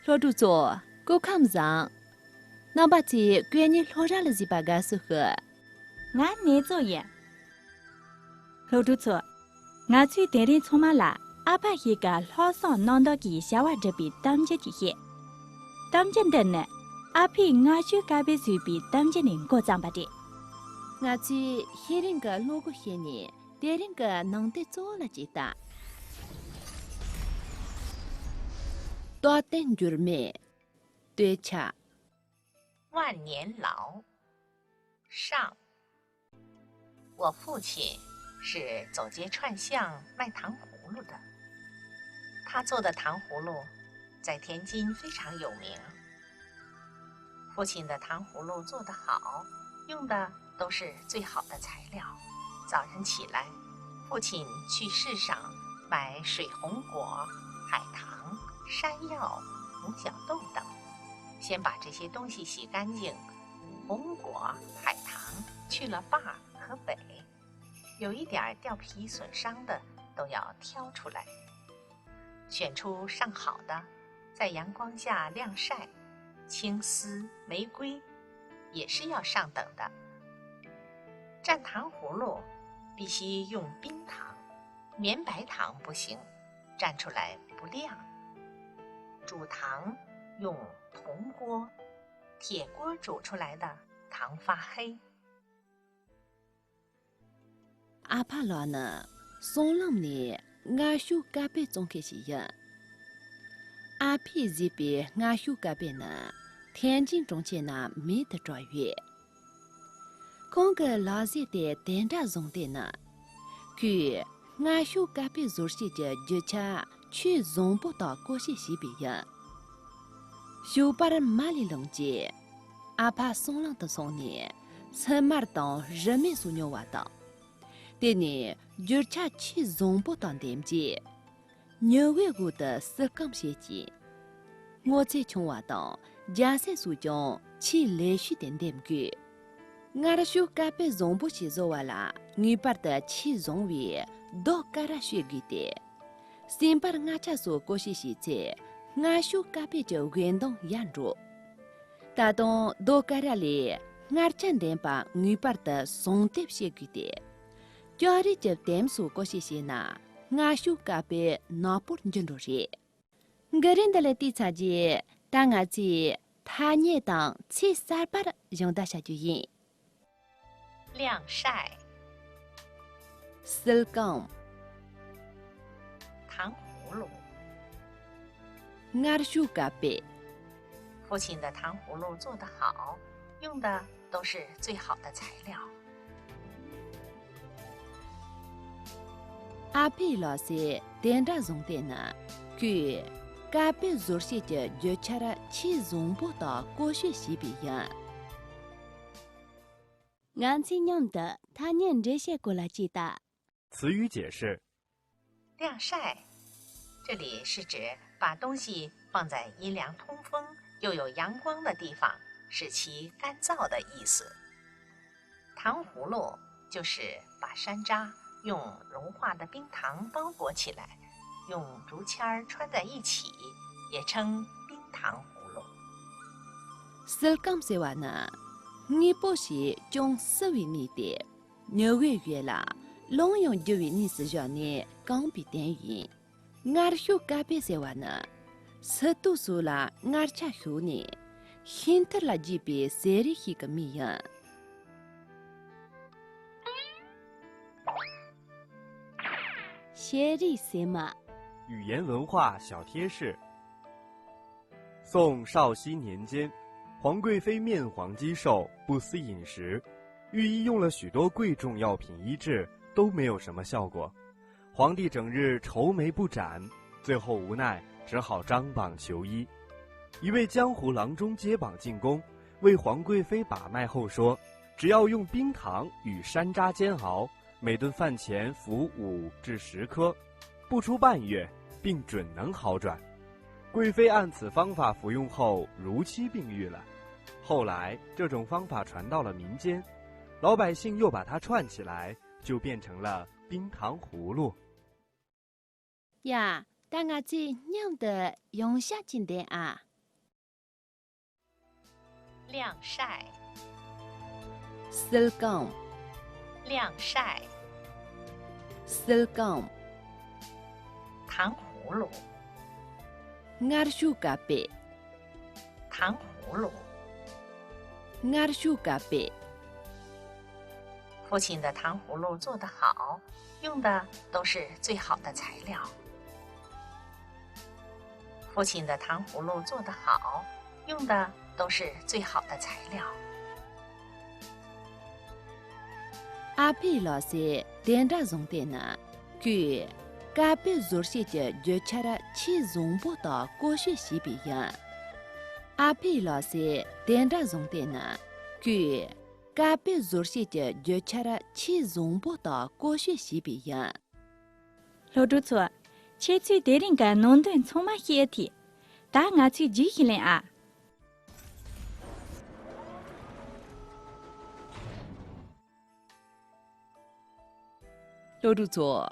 老主座，我看不上。那把这关你老家的几把个适合？俺你做嘢，老主错，俺去带人从马拉，阿爸一个老上弄到给小娃这边当家的些，当家的呢，阿皮俺去改变随便当家人过账吧的，我去黑人个路过些年，别人个弄得做了几大。多等句没，对恰。万年牢上。我父亲是走街串巷卖糖葫芦的，他做的糖葫芦在天津非常有名。父亲的糖葫芦做得好，用的都是最好的材料。早晨起来，父亲去市上买水红果、海棠、山药、母小豆等，先把这些东西洗干净。红果、海棠去了把和北，有一点掉皮损伤的都要挑出来，选出上好的，在阳光下晾晒。青丝、玫瑰也是要上等的。蘸糖葫芦必须用冰糖，绵白糖不行，蘸出来不亮。煮糖用铜锅，铁锅煮出来的糖发黑。阿帕罗呢，松冷呢，俺修咖啡总开始呀。阿皮这边俺修咖啡呢，天津中间呢没得着月。空个老些的点着用的呢，据俺修咖啡做些的就恰去用不到过些西边呀。修把人马里冷接，阿帕松冷的松呢，什么当人民所牛娃当。แต่เนี่ยยูชาชีซงบ่ตอนเต็มจีเนื้อเวกู的สกัมเสียจี我在穷话当家在苏中起连续点点句我的手咖啡用不起做完了你把的起用为都嘎达学给的先把我家做过些事情我手咖啡就运动严重大东都嘎达里我真的把你把的送的学给的家里就点数过些些呢，俺修咖啡拿不人着些。个人的来地查节，当俺去他年当七三八的用得下就赢。晾晒。石缸。糖葫芦。俺修咖啡。父亲的糖葫芦做得好，用的都是最好的材料。阿皮老师点着用的呢，据咖啡做些的就吃了起用不到过学习边样。俺亲娘的，他念这些过来记得。词语解释：晾晒，这里是指把东西放在阴凉通风又有阳光的地方，使其干燥的意思。糖葫芦就是把山楂用融化的冰糖包裹起来，用竹签穿在一起，也称冰糖葫芦。石缸说话呢，你不是将思维你的，牛月月啦，long用就为你是让你刚比电影。俺修咖啡说话呢，是读书啦，俺吃书呢，现在啦这边谁里一个米样？写的什么？语言文化小贴士。宋绍熙年间，皇贵妃面黄肌瘦，不思饮食，御医用了许多贵重药品医治，都没有什么效果。皇帝整日愁眉不展，最后无奈只好张榜求医。一位江湖郎中接榜进宫，为皇贵妃把脉后说，只要用冰糖与山楂煎熬，每顿饭前服5至10颗，不出半月，病准能好转。贵妃按此方法服用后，如期病愈了。后来这种方法传到了民间，老百姓又把它串起来，就变成了冰糖葫芦。呀，大家子娘的用下经典啊！晾晒， silgam 晾晒， silgam 糖葫芦， ngarshu kape 糖葫芦。 ngarshu kape 父亲的糖葫芦做得好，用的都是最好的材料。父亲的糖葫芦做得好，用的都是最好的材料。 api la se dendra zongte na kyu kape zorshi je jochara chi zongbo da koshwe shibi ya api la se dendra zongte na kyu kape zorshi je jochara chi zongbo da koshwe shibi ya 老朱错，切去得人个农顿从嘛些体，打俺去举起来啊！ lo du zo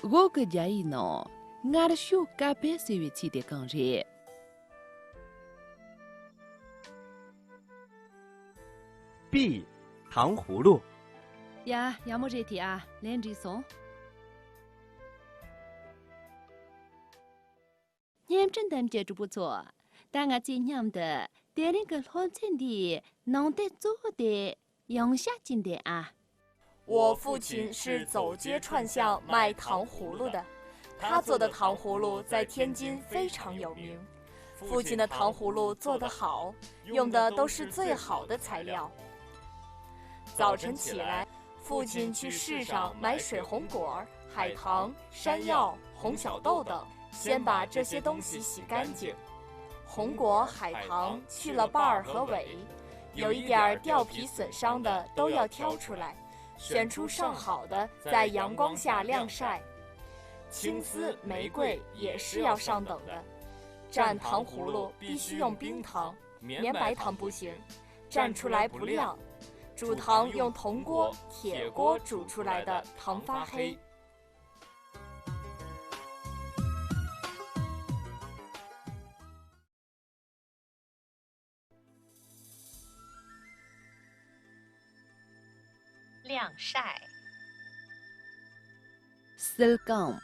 go ge ja yi no ngarshu kape se wi chi de kang re B 糖葫芦。呀要么这题啊连着送念真的接触不错但我今年的别人个好听的能得做的用下进的啊 我父亲是走街串巷卖糖葫芦的，他做的糖葫芦在天津非常有名。父亲的糖葫芦做得好，用的都是最好的材料。早晨起来，父亲去市上买水红果、海棠、山药、红小豆等，先把这些东西洗干净。红果、海棠去了瓣儿和尾，有一点掉皮损伤的都要挑出来。 选出上好的，在阳光下晾晒。青丝、玫瑰也是要上等的。蘸糖葫芦必须用冰糖，绵白糖不行，蘸出来不亮。煮糖用铜锅、铁锅煮出来的糖发黑。晾晒， silgam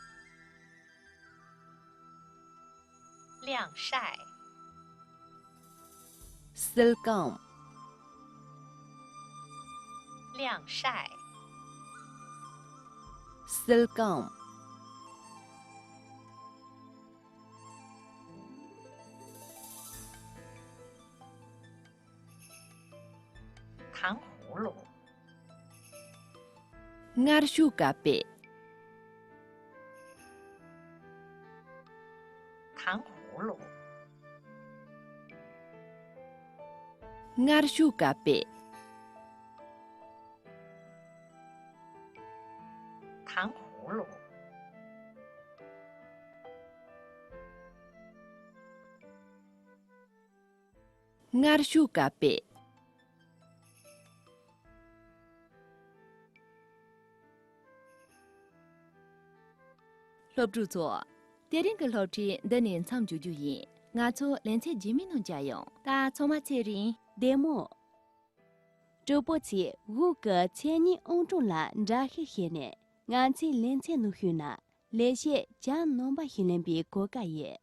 晾晒， silgam 晾晒， silgam 糖葫芦， ngarshu kape 糖葫芦， ngarshu kape 糖葫芦， ngarshu kape 落住做，别人个老师的年长久久也，俺做连在居民农家用，但从嘛这人 demo， 周波起五个千年欧中啦，扎黑黑呢，俺在连在农村呐，连些将农把训练比国家也。